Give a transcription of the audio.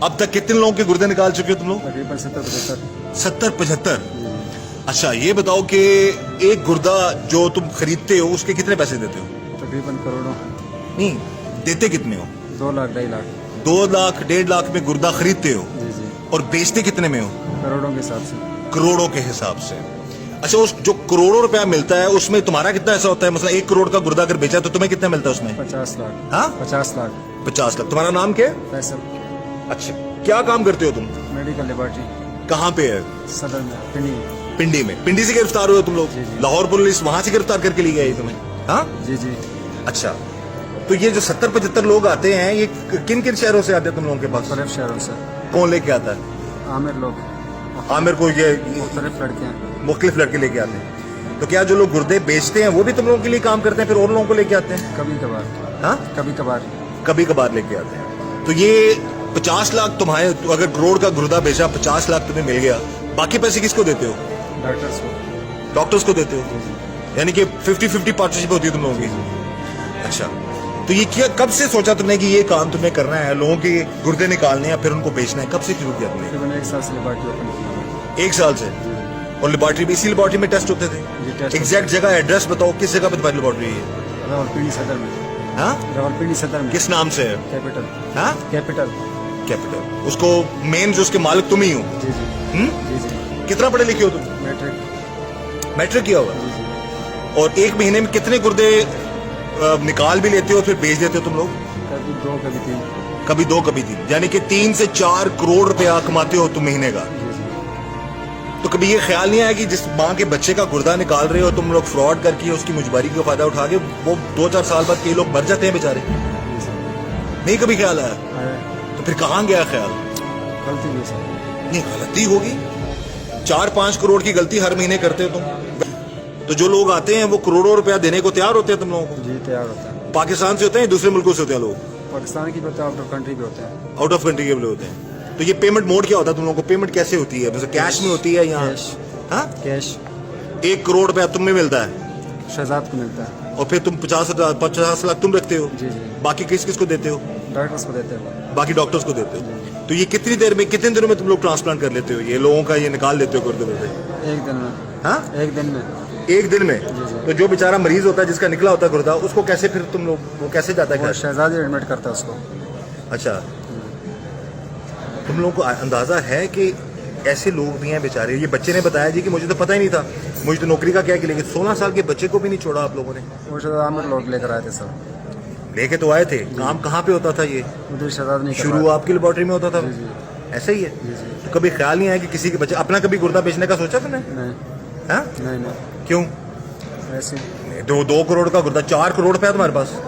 अब तक कितने लोगों के गुर्दे निकाल चुके हो तुम लोग? तकरीबन 70-75। 70-75। अच्छा ये बताओ कि एक गुर्दा जो तुम खरीदते हो उसके कितने पैसे देते हो? तकरीबन करोड़ों। नहीं, देते कितने हो? 2 लाख 2.5 लाख। 2 लाख 1.5 लाख में गुर्दा खरीदते हो जी जी, और बेचते कितने में हो? करोड़ों के हिसाब से। करोड़ों के हिसाब से। अच्छा उस जो करोड़ों रुपया मिलता है उसमें तुम्हारा कितना ऐसा होता है? मतलब 1 करोड़ का गुर्दा अगर बेचा तो तुम्हें कितना मिलता है उसमें? 50 लाख। हाँ 50 लाख। 50 लाख। तुम्हारा नाम क्या है? फैसल। अच्छा क्या काम करते हो तुम? Medical laboratory. कहाँ पे है? सदर में, पिंडी में। पिंडी में। पिंडी से गिरफ्तार हुए तुम लोग? जी, जी। लाहौर पुलिस वहां से गिरफ्तार करके ली गई तुम्हें? हाँ जी जी। अच्छा तो ये जो 70-75 लोग आते हैं ये किन किन शहरों से आते हैं तुम लोगों के पास? मुख्तलिफ शहरों से। कौन लेके आता है? आमिर लोग। आमिर को ये मुख्तलिफ लड़के हैं। मुख्तलिफ लड़के लेके आते हैं। तो क्या जो लोग गुर्दे बेचते हैं वो भी तुम लोगों के लिए काम करते हैं फिर और लोगों को लेके आते हैं? कभी कभार। हाँ कभी कभार। कभी कभार लेके आते हैं। तो ये 50 लाख तुम्हारे, अगर करोड़ का गुर्दा बेचा 50 लाख तुम्हें मिल गया, बाकी पैसे किसको देते हो? डॉक्टर्स को। डॉक्टर्स को देते हो? यानी कि 50-50 पार्टनरशिप होती है तुम लोगों की। अच्छा तो ये क्या कब से सोचा तुमने कि ये काम तुम्हें करना है, लोगों के गुर्दे निकालने हैं फिर उनको बेचना है? कब से शुरू किया तुमने? तकरीबन 1 साल से लेबोरेटरी ओपन की। 1 साल से? और लेबोरेटरी भी, इसी लेबोरेटरी में टेस्ट होते जी, थे? टेस्ट एग्जैक्ट जगह एड्रेस बताओ, किस जगह पे तुम्हारी लेबोरेटरी है? रावलपिंडी सदर में। हाँ रावलपिंडी सदर में। किस नाम से है? कैपिटल। हाँ कैपिटल। कैपिटल। उसको मेन जो उसके मालिक तुम ही हो? जी जी। जी जी। कितना पढ़े लिखे हो तुम? मैट्रिक। मैट्रिक किया हुआ? जी जी। और एक महीने में कितने गुर्दे निकाल भी लेते हो फिर बेच देते हो तुम लोग? कभी 2 कभी 3। कभी 2 कभी 3, यानी कि 3 से 4 करोड़ रुपया कमाते हो तुम महीने का। जी जी। तो कभी ये ख्याल नहीं आया कि जिस माँ के बच्चे का गुर्दा निकाल रहे हो तुम लोग फ्रॉड करके उसकी मुजबारी का फायदा उठा के वो 2-4 साल बाद कई लोग मर जाते हैं बेचारे? जी सर। नहीं कभी ख्याल आया? आया। तो फिर कहाँ गया ख्याल? गलती हुई सर। नहीं गलती होगी, 4-5 करोड़ की गलती हर महीने करते हो तुम। तो जो लोग आते हैं वो करोड़ों रुपया देने को तैयार होते हैं तुम लोगों को? जी तैयार होता है। पाकिस्तान से होते हैं दूसरे मुल्कों से होते हैं लोग? पाकिस्तान की भी होता है, आउट ऑफ कंट्री भी होते हैं। आउट ऑफ कंट्री के भी होते हैं। तो ये पेमेंट मोड क्या होता है तुम लोगों को? पेमेंट कैसे होती है? जैसे कैश में होती है या? कैश। हाँ कैश। 1 करोड़ रुपया तुम्हें मिलता है शहजाद को मिलता है। और फिर तुम 50 लाख तुम रखते हो? जी जी। बाकी किस किस को देते हो? डॉक्टर्स को देते हैं। बाकी डॉक्टर्स को देते हो? तो ये कितनी देर में, कितने दिनों में तुम लोग ट्रांसप्लांट कर लेते हो ये लोगों का, ये निकाल लेते हो गुर्दे गुर्दे? 1 दिन में। हाँ 1 दिन में। 1 दिन में? जी, जी। तो जो बेचारा मरीज होता है जिसका निकला होता है गुर्दा, उसको कैसे फिर तुम लोग, वो कैसे जाता है वो घर? शहजाद एडमिट करता है उसको। अच्छा तुम लोगों को अंदाजा है कि ऐसे लोग भी हैं बेचारे? ये बच्चे ने बताया जी कि मुझे तो पता ही नहीं था, मुझे तो नौकरी का क्या कि, लेकिन 16 साल के बच्चे को भी नहीं छोड़ा आप लोगों ने? वो शहजाद आमिर लोग लेकर आए थे सर। लेके तो आए थे, काम कहाँ पे होता था ये? मुझे शहजाद नहीं शुरू आपकी लेबोरेटरी में होता था? जी जी। ऐसा ही है? जी जी। तो कभी ख्याल नहीं आया कि किसी के बच्चे, अपना कभी गुर्दा बेचने का सोचा तुमने? नहीं हाँ नहीं नहीं। क्यों? ऐसे। 2 करोड़ का गुर्दा, 4 करोड़ रुपया तुम्हारे पास?